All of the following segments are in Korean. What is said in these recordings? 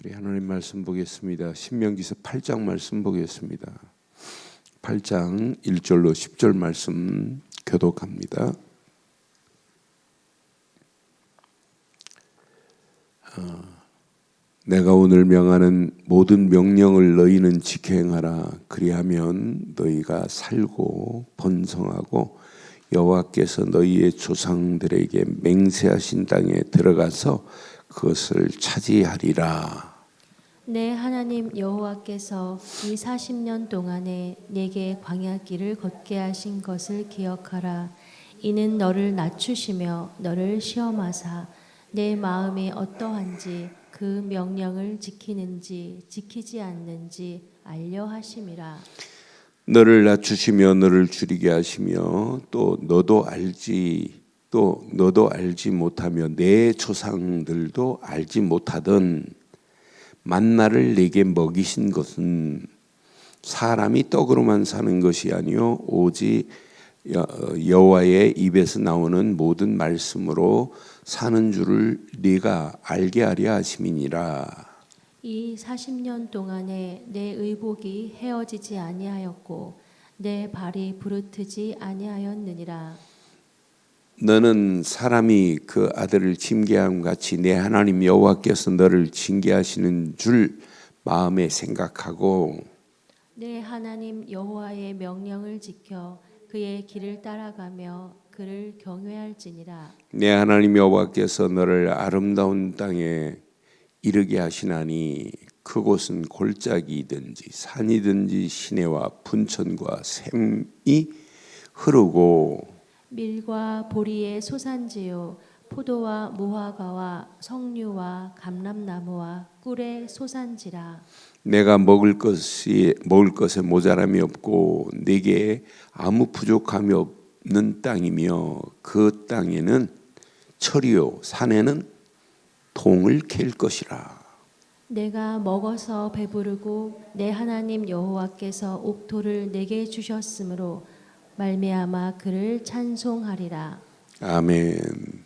우리 하나님 말씀 보겠습니다. 신명기서 8장 말씀 보겠습니다. 8장 1절로 10절 말씀 교독합니다. 내가 오늘 명하는 모든 명령을 너희는 지켜 행하라. 그리하면 너희가 살고 번성하고 여호와께서 너희의 조상들에게 맹세하신 땅에 들어가서 그것을 차지하리라. 내 하나님 여호와께서 이 40년 동안에 내게 광야길을 걷게 하신 것을 기억하라. 이는 너를 낮추시며 너를 시험하사 내 마음이 어떠한지 그 명령을 지키는지 지키지 않는지 알려 하심이라. 너를 낮추시며 너를 줄이게 하시며 또 너도 알지 못하며 내 조상들도 알지 못하던 만나를 내게 먹이신 것은 사람이 떡으로만 사는 것이 아니요 오직 여호와의 입에서 나오는 모든 말씀으로 사는 줄을 네가 알게 하려 하심이니라. 이 40년 동안에 내 의복이 헤어지지 아니하였고 내 발이 부르트지 아니하였느니라. 너는 사람이 그 아들을 징계함 같이 내 하나님 여호와께서 너를 징계하시는 줄 마음에 생각하고 내 하나님 여호와의 명령을 지켜 그의 길을 따라가며 그를 경외할지니라. 내 하나님 여호와께서 너를 아름다운 땅에 이르게 하시나니 그곳은 골짜기이든지 산이든지 시내와 분천과 샘이 흐르고 밀과 보리의 소산지요 포도와 무화과와 석류와 감람나무와 꿀의 소산지라. 내가 먹을 것에 모자람이 없고 내게 아무 부족함이 없는 땅이며 그 땅에는 철이요 산에는 동을 캘 것이라. 내가 먹어서 배부르고 내 하나님 여호와께서 옥토를 내게 주셨으므로 말미암아 그를 찬송하리라. 아멘.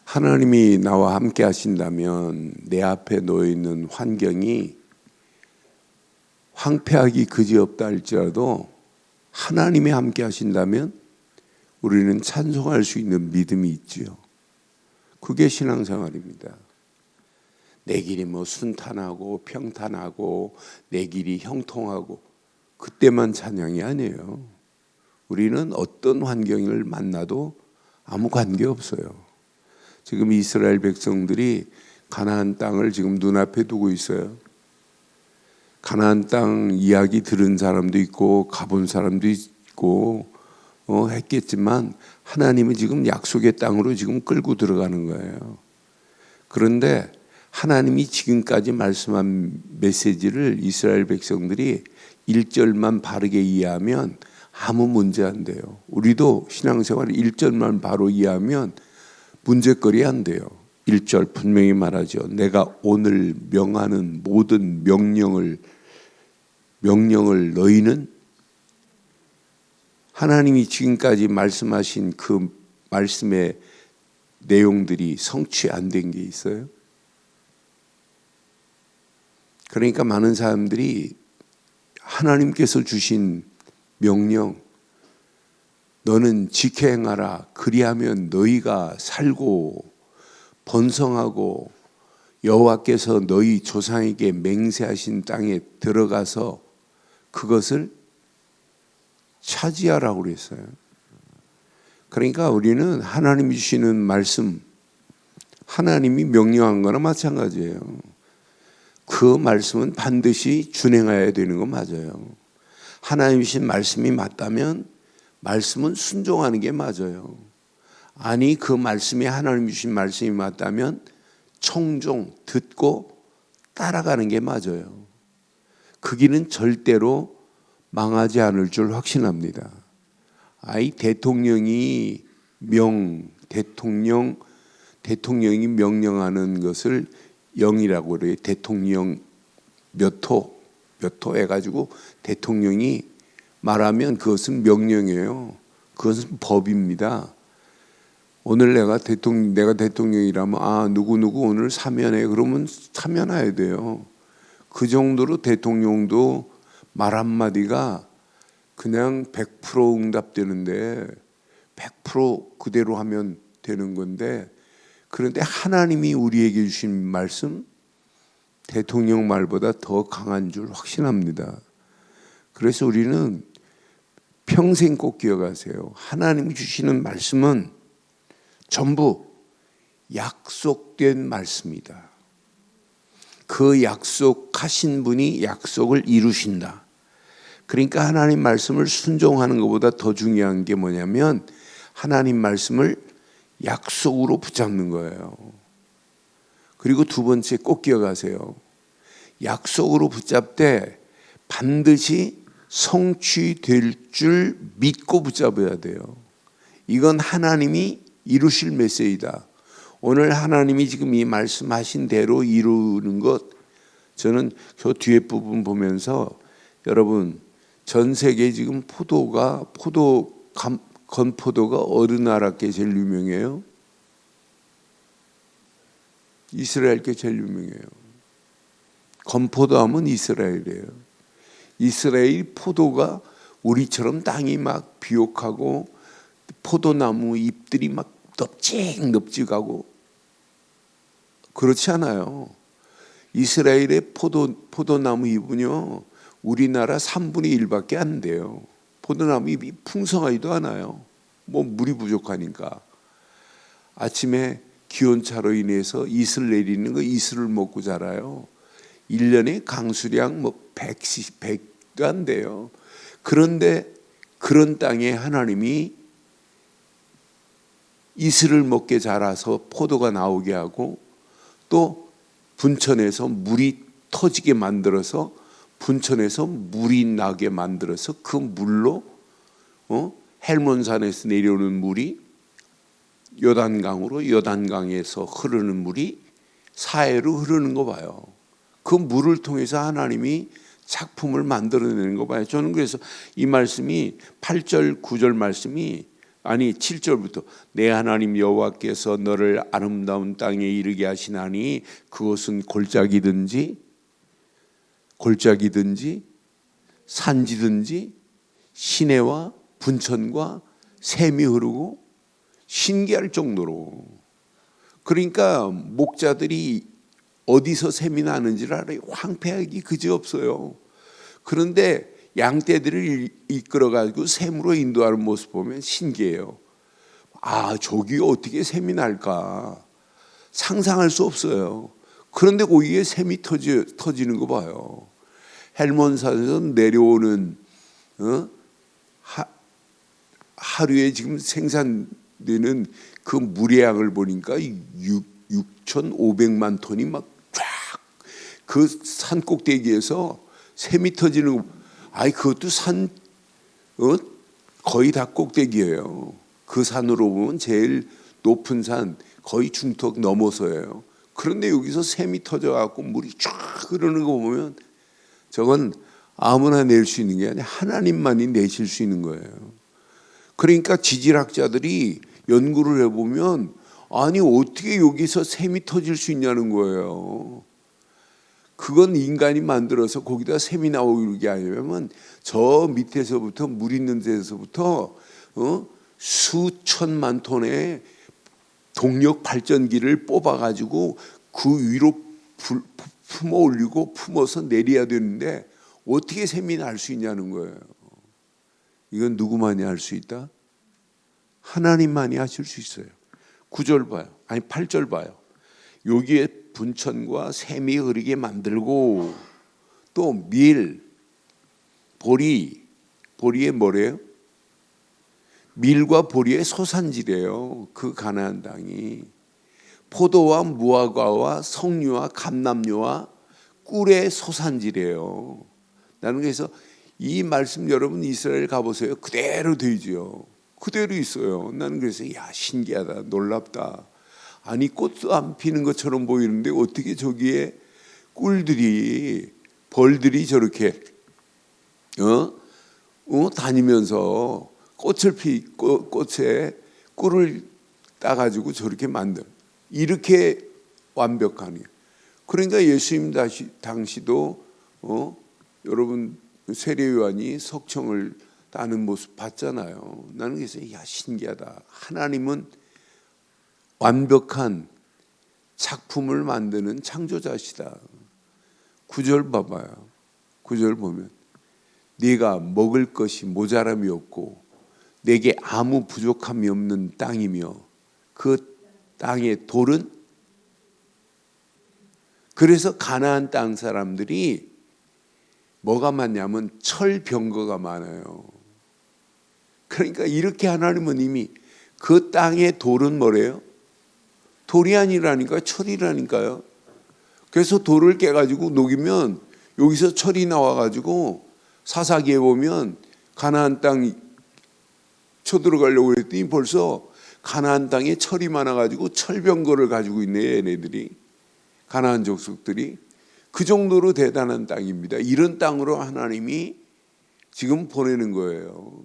하나님이 나와 함께 하신다면 내 앞에 놓여 있는 환경이 황폐하기 그지없다 할지라도 하나님이 함께 하신다면 우리는 찬송할 수 있는 믿음이 있지요. 그게 신앙생활입니다. 내 길이 순탄하고 평탄하고 내 길이 형통하고 그때만 찬양이 아니에요. 우리는 어떤 환경을 만나도 아무 관계 없어요. 지금 이스라엘 백성들이 가나안 땅을 지금 눈앞에 두고 있어요. 가나안 땅 이야기 들은 사람도 있고 가본 사람도 있고 했겠지만 하나님은 지금 약속의 땅으로 지금 끌고 들어가는 거예요. 그런데 하나님이 지금까지 말씀한 메시지를 이스라엘 백성들이 1절만 바르게 이해하면 아무 문제 안 돼요. 우리도 신앙생활 1절만 바로 이해하면 문제거리 안 돼요. 1절 분명히 말하죠. 내가 오늘 명하는 모든 명령을 너희는 하나님이 지금까지 말씀하신 그 말씀의 내용들이 성취 안 된 게 있어요. 그러니까 많은 사람들이 하나님께서 주신 명령 너는 지켜 행하라. 그리하면 너희가 살고 번성하고 여호와께서 너희 조상에게 맹세하신 땅에 들어가서 그것을 차지하라고 그랬어요. 그러니까 우리는 하나님이 주시는 말씀, 하나님이 명령한 거나 마찬가지예요. 그 말씀은 반드시 준행해야 되는 거 맞아요. 하나님이 주신 말씀이 맞다면 말씀은 순종하는 게 맞아요. 아니 그 말씀이 하나님이 주신 말씀이 맞다면 청종, 듣고 따라가는 게 맞아요. 그 길은 절대로 망하지 않을 줄 확신합니다. 대통령이 명령하는 것을 영이라고 그래요. 대통령 몇 호 해가지고 대통령이 말하면 그것은 명령이에요. 그것은 법입니다. 오늘 내가 대통령이라면 누구 오늘 사면해 그러면 사면해야 돼요. 그 정도로 대통령도 말 한마디가 그냥 100% 응답되는데 100% 그대로 하면 되는 건데, 그런데 하나님이 우리에게 주신 말씀 대통령 말보다 더 강한 줄 확신합니다. 그래서 우리는 평생 꼭 기억하세요. 하나님이 주시는 말씀은 전부 약속된 말씀이다. 그 약속하신 분이 약속을 이루신다. 그러니까 하나님 말씀을 순종하는 것보다 더 중요한 게 뭐냐면 하나님 말씀을 약속으로 붙잡는 거예요. 그리고 두 번째 꼭 기억하세요. 약속으로 붙잡되 반드시 성취될 줄 믿고 붙잡아야 돼요. 이건 하나님이 이루실 메시지다. 오늘 하나님이 지금 이 말씀하신 대로 이루는 것, 저는 저 뒤에 부분 보면서 여러분 전 세계 지금 건포도가 어느 나라께 제일 유명해요? 이스라엘께 제일 유명해요. 건포도 하면 이스라엘이에요. 이스라엘 포도가 우리처럼 땅이 막 비옥하고 포도나무 잎들이 막 넙직넙직하고 그렇지 않아요. 이스라엘의 포도나무 잎은요 우리나라 3분의 1밖에 안 돼요. 포도나무 잎이 풍성하지도 않아요. 물이 부족하니까. 아침에 기온차로 인해서 이슬 내리는 거 이슬을 먹고 자라요. 1년에 강수량 100도 안 돼요. 그런데 그런 땅에 하나님이 이슬을 먹게 자라서 포도가 나오게 하고 또 분천에서 물이 터지게 만들어서 분천에서 물이 나게 만들어서 그 물로 헬몬산에서 내려오는 물이 요단강에서 흐르는 물이 사해로 흐르는 거 봐요. 그 물을 통해서 하나님이 작품을 만들어내는 거 봐요. 저는 그래서 이 말씀이 8절 9절 말씀이 7절부터 내 하나님 여호와께서 너를 아름다운 땅에 이르게 하시나니 그것은 골짜기든지 산지든지 시내와 분천과 샘이 흐르고 신기할 정도로, 그러니까 목자들이 어디서 샘이 나는지를 알아요. 황폐하기 그지없어요. 그런데 양떼들을 이끌어가지고 샘으로 인도하는 모습 보면 신기해요. 저기 어떻게 샘이 날까 상상할 수 없어요. 그런데 거기에 샘이 터지는 거 봐요. 헬몬산에서 내려오는 하루에 지금 생산되는 그 물의 양을 보니까 6,500만 톤이 막 쫙 그 산 꼭대기에서 샘이 터지는 거. 그것도 거의 다 꼭대기예요. 그 산으로 보면 제일 높은 산 거의 중턱 넘어서예요. 그런데 여기서 샘이 터져갖고 물이 쫙 흐르는 거 보면 저건 아무나 낼 수 있는 게 아니라 하나님만이 내실 수 있는 거예요. 그러니까 지질학자들이 연구를 해보면 어떻게 여기서 샘이 터질 수 있냐는 거예요. 그건 인간이 만들어서 거기다 샘이 나오게 하려면 저 밑에서부터 물 있는 데서부터 수천만 톤의 동력 발전기를 뽑아가지고 그 위로 품어 올리고 품어서 내려야 되는데 어떻게 샘이 날 수 있냐는 거예요. 이건 누구만이 할 수 있다? 하나님만이 하실 수 있어요. 9절 봐요. 8절 봐요. 여기에 분천과 샘이 흐르게 만들고 또 보리의 뭐래요? 밀과 보리의 소산지래요. 그 가나안 땅이 포도와 무화과와 석류와 감람류와 꿀의 소산지래요. 나는 그래서 이 말씀 여러분 이스라엘 가보세요. 그대로 되죠. 그대로 있어요. 나는 그래서 신기하다, 놀랍다. 꽃도 안 피는 것처럼 보이는데 어떻게 저기에 벌들이 저렇게 다니면서 꽃에 꿀을 따가지고 저렇게 만들, 이렇게 완벽하니. 그러니까 예수님 당시도 여러분 세례요한이 석청을 따는 모습 봤잖아요. 나는 그래서 야, 신기하다. 하나님은 완벽한 작품을 만드는 창조자시다. 9절 봐봐요. 9절 보면 네가 먹을 것이 모자람이 없고 내게 아무 부족함이 없는 땅이며 그 땅의 돌은, 그래서 가나안 땅 사람들이 뭐가 많냐면 철병거가 많아요. 그러니까 이렇게 하나님은 이미 그 땅의 돌은 뭐래요? 돌이 아니라니까 철이라니까요. 그래서 돌을 깨가지고 녹이면 여기서 철이 나와가지고 사사기에 보면 가나안 땅 쳐들어가려고 그랬더니 벌써 가나안 땅에 철이 많아가지고 철병거를 가지고 있네, 얘네들이. 가나안 족속들이. 그 정도로 대단한 땅입니다. 이런 땅으로 하나님이 지금 보내는 거예요.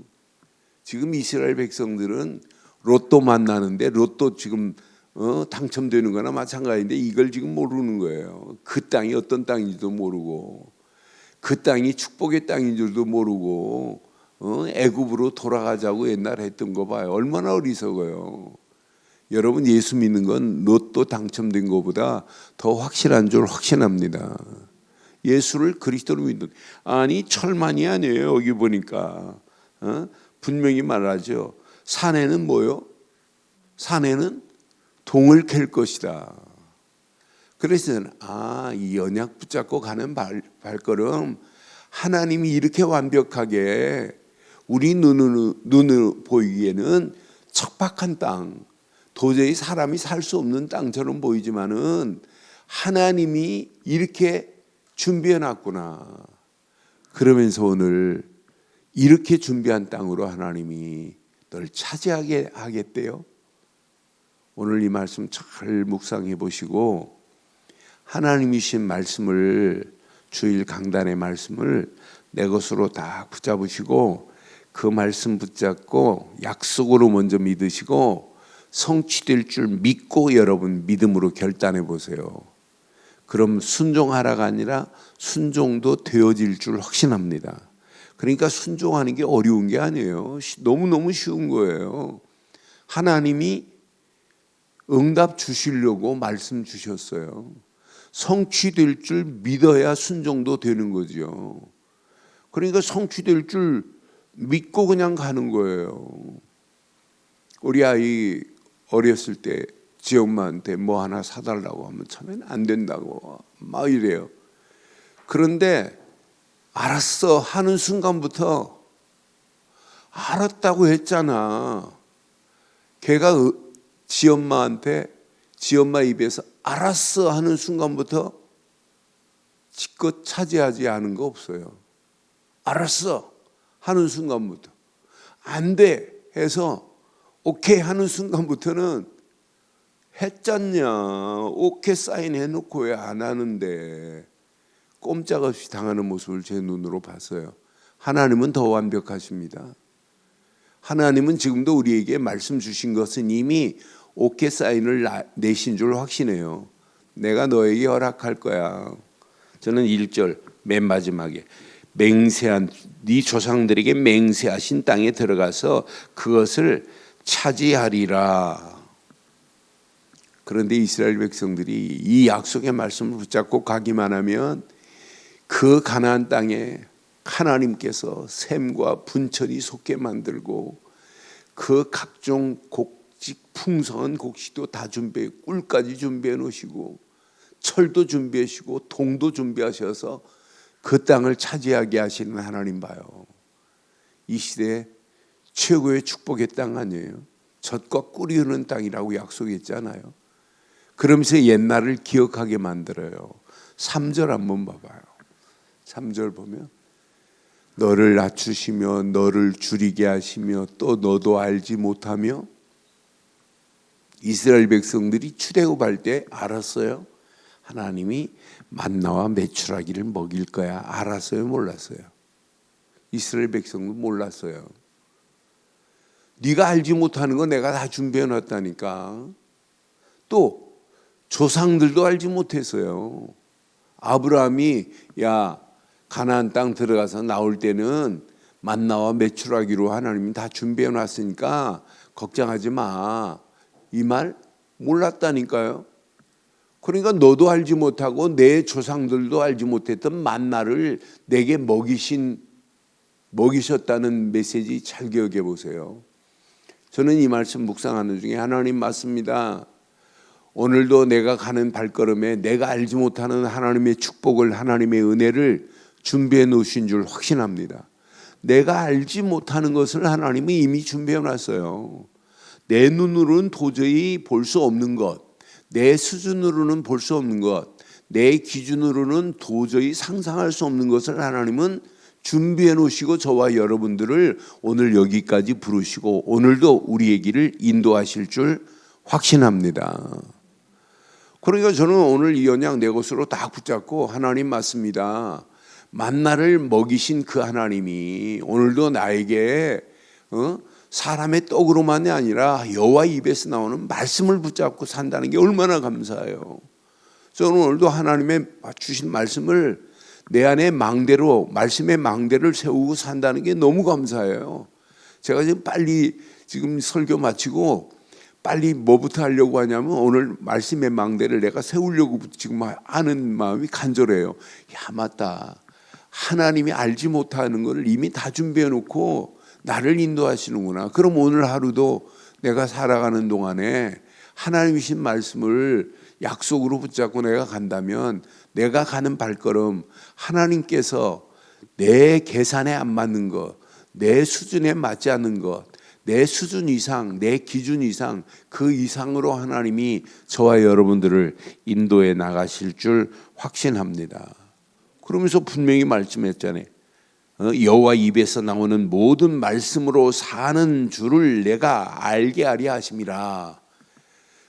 지금 이스라엘 백성들은 로또 만나는데 로또 지금 당첨되는 거나 마찬가지인데 이걸 지금 모르는 거예요. 그 땅이 어떤 땅인지도 모르고 그 땅이 축복의 땅인 줄도 모르고 애굽으로 돌아가자고 옛날에 했던 거 봐요. 얼마나 어리석어요. 여러분, 예수 믿는 건 로또 당첨된 것보다 더 확실한 줄 확신합니다. 예수를 그리스도로 믿는, 아니 철만이 아니에요. 여기 보니까 분명히 말하죠. 산에는 뭐요? 산에는 동을 캘 것이다. 그래서 이 언약 붙잡고 가는 발걸음, 하나님이 이렇게 완벽하게 우리 눈으로 보이기에는 척박한 땅, 도저히 사람이 살 수 없는 땅처럼 보이지만은 하나님이 이렇게 준비해 놨구나. 그러면서 오늘 이렇게 준비한 땅으로 하나님이 널 차지하게 하겠대요. 오늘 이 말씀 잘 묵상해 보시고 하나님이신 말씀을, 주일 강단의 말씀을 내 것으로 다 붙잡으시고 그 말씀 붙잡고 약속으로 먼저 믿으시고 성취될 줄 믿고 여러분 믿음으로 결단해 보세요. 그럼 순종하라가 아니라 순종도 되어질 줄 확신합니다. 그러니까 순종하는 게 어려운 게 아니에요. 너무너무 쉬운 거예요. 하나님이 응답 주시려고 말씀 주셨어요. 성취될 줄 믿어야 순종도 되는 거죠. 그러니까 성취될 줄 믿고 그냥 가는 거예요. 우리 아이 어렸을 때 지 엄마한테 뭐 하나 사달라고 하면 처음엔 안 된다고 막 이래요. 그런데 알았어 하는 순간부터 알았다고 했잖아. 걔가 지 엄마한테 지 엄마 입에서 알았어 하는 순간부터 지껏 차지하지 않은 거 없어요. 알았어 하는 순간부터, 안 돼 해서 오케이 하는 순간부터는 했잖냐, 오케이 사인해 놓고 왜 안 하는데, 꼼짝없이 당하는 모습을 제 눈으로 봤어요. 하나님은 더 완벽하십니다. 하나님은 지금도 우리에게 말씀 주신 것은 이미 오케이 사인을 내신 줄 확신해요. 내가 너에게 허락할 거야. 저는 1절 맨 마지막에 맹세한 네 조상들에게 맹세하신 땅에 들어가서 그것을 차지하리라. 그런데 이스라엘 백성들이 이 약속의 말씀을 붙잡고 가기만 하면 그 가나안 땅에 하나님께서 샘과 분천이 솟게 만들고 그 각종 풍성한 곡식도 다 준비해, 꿀까지 준비해 놓으시고 철도 준비해 주시고 동도 준비하셔서 그 땅을 차지하게 하시는 하나님 봐요. 이 시대에 최고의 축복의 땅 아니에요? 젖과 꿀이 흐르는 땅이라고 약속했잖아요. 그러면서 옛날을 기억하게 만들어요. 3절 한번 봐봐요. 3절 보면 너를 낮추시며 너를 줄이게 하시며 또 너도 알지 못하며. 이스라엘 백성들이 출애굽할 때 알았어요? 하나님이 만나와 메추라기를 먹일 거야. 알았어요? 몰랐어요? 이스라엘 백성도 몰랐어요. 네가 알지 못하는 거 내가 다 준비해 놨다니까. 또 조상들도 알지 못했어요. 아브라함이 야 가나안 땅 들어가서 나올 때는 만나와 메추라기로 하나님이 다 준비해 놨으니까 걱정하지 마. 이 말 몰랐다니까요. 그러니까 너도 알지 못하고 내 조상들도 알지 못했던 만나를 내게 먹이셨다는 메시지 잘 기억해 보세요. 저는 이 말씀 묵상하는 중에 하나님 맞습니다. 오늘도 내가 가는 발걸음에 내가 알지 못하는 하나님의 축복을, 하나님의 은혜를 준비해 놓으신 줄 확신합니다. 내가 알지 못하는 것을 하나님이 이미 준비해 놨어요. 내 눈으로는 도저히 볼 수 없는 것, 내 수준으로는 볼 수 없는 것, 내 기준으로는 도저히 상상할 수 없는 것을 하나님은 준비해 놓으시고 저와 여러분들을 오늘 여기까지 부르시고 오늘도 우리의 길을 인도하실 줄 확신합니다. 그러니까 저는 오늘 이 언약 내 것으로 딱 붙잡고 하나님 맞습니다. 만나를 먹이신 그 하나님이 오늘도 나에게 사람의 떡으로만이 아니라 여호와 입에서 나오는 말씀을 붙잡고 산다는 게 얼마나 감사해요. 저는 오늘도 하나님의 주신 말씀을 내 안에 망대로, 말씀의 망대를 세우고 산다는 게 너무 감사해요. 제가 지금 설교 마치고 빨리 뭐부터 하려고 하냐면 오늘 말씀의 망대를 내가 세우려고 지금 하는 마음이 간절해요. 야 맞다. 하나님이 알지 못하는 것을 이미 다 준비해 놓고 나를 인도하시는구나. 그럼 오늘 하루도 내가 살아가는 동안에 하나님이신 말씀을 약속으로 붙잡고 내가 간다면 내가 가는 발걸음 하나님께서 내 계산에 안 맞는 것, 내 수준에 맞지 않는 것, 내 수준 이상, 내 기준 이상, 그 이상으로 하나님이 저와 여러분들을 인도해 나가실 줄 확신합니다. 그러면서 분명히 말씀했잖아요. 여호와 입에서 나오는 모든 말씀으로 사는 줄을 내가 알게 하리 하심이라.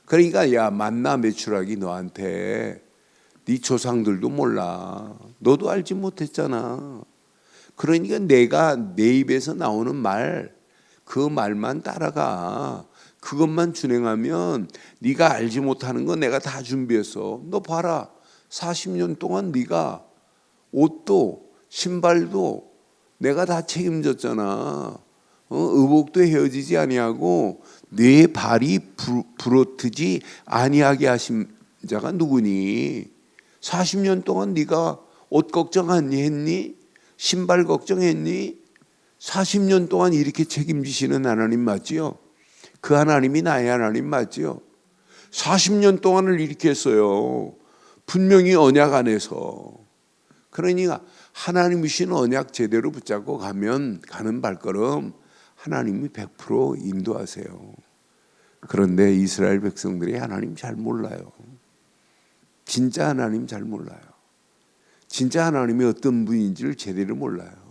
그러니까 야 만나 메추라기 너한테 네 조상들도 몰라. 너도 알지 못했잖아. 그러니까 내가 내 입에서 나오는 말, 그 말만 따라가. 그것만 준행하면 네가 알지 못하는 거 내가 다 준비했어. 너 봐라. 40년 동안 네가 옷도 신발도 내가 다 책임졌잖아. 의복도 헤어지지 아니하고 네 발이 부러뜨지 아니하게 하신 자가 누구니? 40년 동안 네가 옷 걱정 안 했니? 신발 걱정했니? 40년 동안 이렇게 책임지시는 하나님 맞지요? 그 하나님이 나의 하나님 맞지요? 40년 동안을 이렇게 했어요. 분명히 언약 안에서. 그러니까 하나님이신 언약 제대로 붙잡고 가면 가는 발걸음 하나님이 100% 인도하세요. 그런데 이스라엘 백성들이 하나님 잘 몰라요. 진짜 하나님 잘 몰라요. 진짜 하나님이 어떤 분인지를 제대로 몰라요.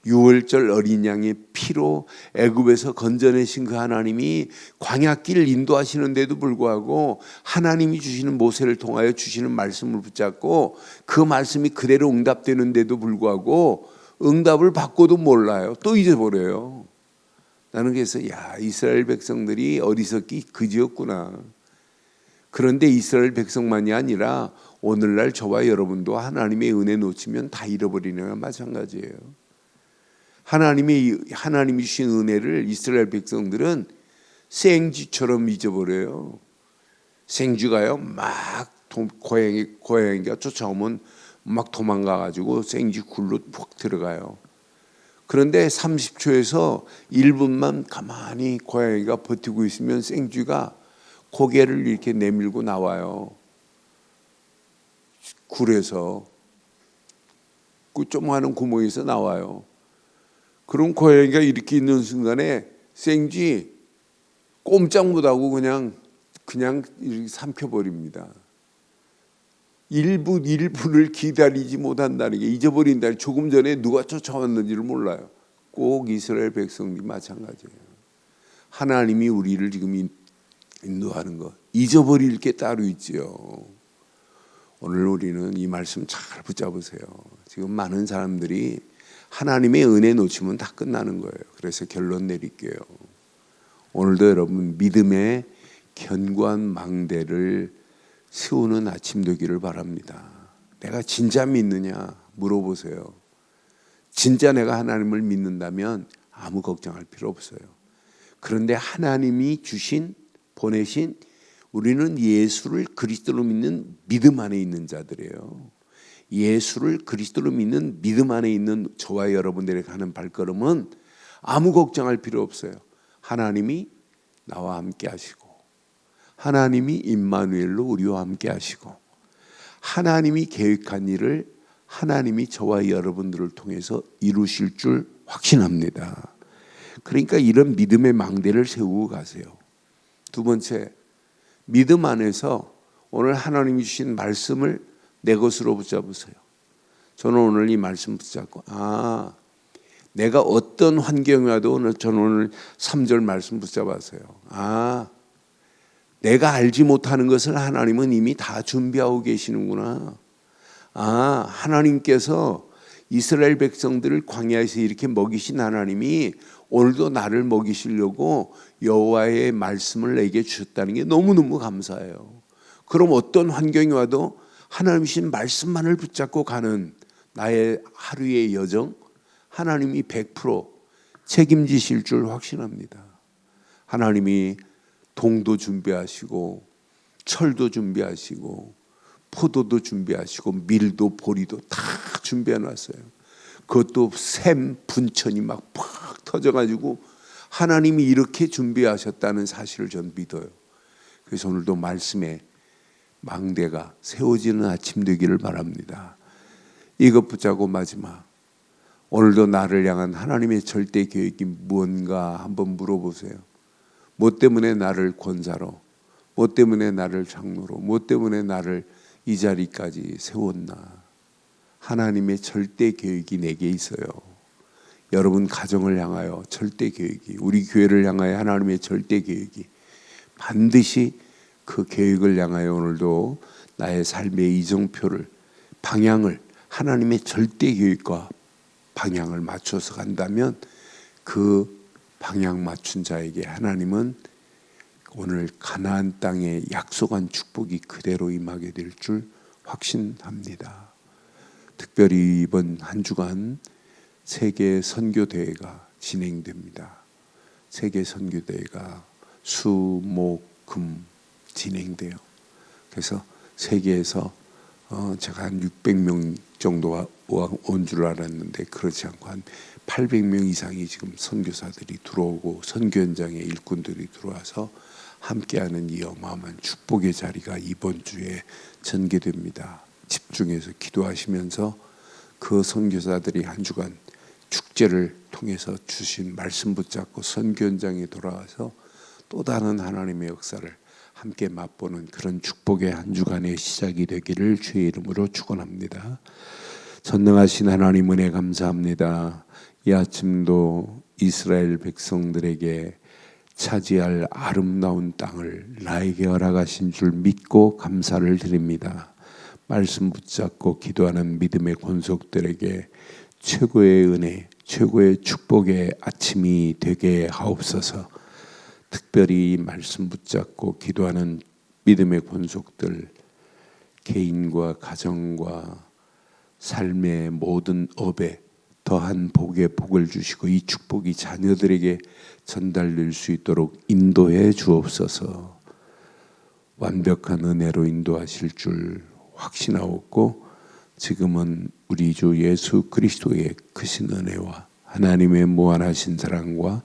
6월절 어린 양의 피로 애굽에서 건져내신 그 하나님이 광야길을 인도하시는데도 불구하고 하나님이 주시는 모세를 통하여 주시는 말씀을 붙잡고 그 말씀이 그대로 응답되는데도 불구하고 응답을 받고도 몰라요. 또 잊어버려요. 나는 그래서 야 이스라엘 백성들이 어리석기 그지였구나. 그런데 이스라엘 백성만이 아니라 오늘날 저와 여러분도 하나님의 은혜 놓치면 다 잃어버리는 거나 마찬가지예요. 하나님이 주신 은혜를 이스라엘 백성들은 생쥐처럼 잊어버려요. 생쥐가요 막 고양이가 쫓아오면 막 도망가가지고 생쥐 굴로 푹 들어가요. 그런데 30초에서 1분만 가만히 고양이가 버티고 있으면 생쥐가 고개를 이렇게 내밀고 나와요. 굴에서 그 조그마한 구멍에서 나와요. 그럼 고양이가 이렇게 있는 순간에 생쥐 꼼짝 못하고 그냥 이렇게 삼켜버립니다. 1분을 기다리지 못한다는 게 잊어버린다는 조금 전에 누가 쫓아왔는지를 몰라요. 꼭 이스라엘 백성이 마찬가지예요. 하나님이 우리를 지금 인도하는 것 잊어버릴 게 따로 있지요. 오늘 우리는 이 말씀 잘 붙잡으세요. 지금 많은 사람들이 하나님의 은혜 놓치면 다 끝나는 거예요. 그래서 결론 내릴게요. 오늘도 여러분 믿음의 견고한 망대를 세우는 아침 되기를 바랍니다. 내가 진짜 믿느냐 물어보세요. 진짜 내가 하나님을 믿는다면 아무 걱정할 필요 없어요. 그런데 하나님이 주신 보내신 우리는 예수를 그리스도로 믿는 믿음 안에 있는 자들이에요. 예수를 그리스도로 믿는 믿음 안에 있는 저와 여러분들이 가는 발걸음은 아무 걱정할 필요 없어요. 하나님이 나와 함께 하시고 하나님이 임마누엘로 우리와 함께 하시고 하나님이 계획한 일을 하나님이 저와 여러분들을 통해서 이루실 줄 확신합니다. 그러니까 이런 믿음의 망대를 세우고 가세요. 두 번째, 믿음 안에서 오늘 하나님이 주신 말씀을 내 것으로 붙잡으세요. 저는 오늘 이 말씀 붙잡고 내가 어떤 환경이 와도 저는 오늘 3절 말씀 붙잡았어요. 내가 알지 못하는 것을 하나님은 이미 다 준비하고 계시는구나. 하나님께서 이스라엘 백성들을 광야에서 이렇게 먹이신 하나님이 오늘도 나를 먹이시려고 여호와의 말씀을 내게 주셨다는 게 너무너무 감사해요. 그럼 어떤 환경이 와도 하나님 주신 말씀만을 붙잡고 가는 나의 하루의 여정, 하나님이 100% 책임지실 줄 확신합니다. 하나님이 동도 준비하시고 철도 준비하시고 포도도 준비하시고 밀도 보리도 다 준비해놨어요. 그것도 샘 분천이 막 팍 터져가지고 하나님이 이렇게 준비하셨다는 사실을 전 믿어요. 그래서 오늘도 말씀에 망대가 세워지는 아침 되기를 바랍니다. 이것 붙잡고 마지막, 오늘도 나를 향한 하나님의 절대 계획이 무언가 한번 물어보세요. 뭐 때문에 나를 권사로, 뭐 때문에 나를 장로로, 뭐 때문에 나를 이 자리까지 세웠나. 하나님의 절대 계획이 내게 있어요. 여러분 가정을 향하여 절대 계획이, 우리 교회를 향하여 하나님의 절대 계획이, 반드시 그 계획을 향하여 오늘도 나의 삶의 이정표를, 방향을 하나님의 절대 계획과 방향을 맞춰서 간다면 그 방향 맞춘 자에게 하나님은 오늘 가나안 땅에 약속한 축복이 그대로 임하게 될 줄 확신합니다. 특별히 이번 한 주간 세계 선교대회가 진행됩니다. 세계 선교대회가 수, 목, 금 진행돼요. 그래서 세계에서 제가 한 600명 정도가 온 줄 알았는데 그렇지 않고 한 800명 이상이 지금 선교사들이 들어오고 선교 현장에 일꾼들이 들어와서 함께하는 이 어마어마한 축복의 자리가 이번 주에 전개됩니다. 집중해서 기도하시면서 그 선교사들이 한 주간 축제를 통해서 주신 말씀 붙잡고 선교 현장에 돌아와서 또 다른 하나님의 역사를 함께 맛보는 그런 축복의 한 주간의 시작이 되기를 주의 이름으로 축원합니다. 전능하신 하나님 은혜 감사합니다. 이 아침도 이스라엘 백성들에게 차지할 아름다운 땅을 나에게 허락하신 줄 믿고 감사를 드립니다. 말씀 붙잡고 기도하는 믿음의 권속들에게 최고의 은혜, 최고의 축복의 아침이 되게 하옵소서. 특별히 말씀 붙잡고 기도하는 믿음의 권속들, 개인과 가정과 삶의 모든 업에 더한 복에 복을 주시고 이 축복이 자녀들에게 전달될 수 있도록 인도해 주옵소서. 완벽한 은혜로 인도하실 줄 확신하옵고 지금은 우리 주 예수 그리스도의 크신 은혜와 하나님의 무한하신 사랑과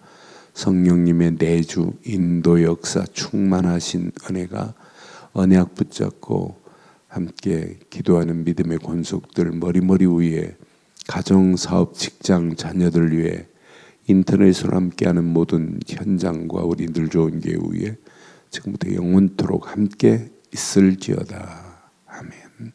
성령님의 내주 인도 역사 충만하신 은혜가 언약 붙잡고 함께 기도하는 믿음의 권속들 머리머리 위에 가정, 사업, 직장, 자녀들 위해 인터넷으로 함께하는 모든 현장과 우리 늘 좋은 교회 위에 지금부터 영원토록 함께 있을지어다. 아멘.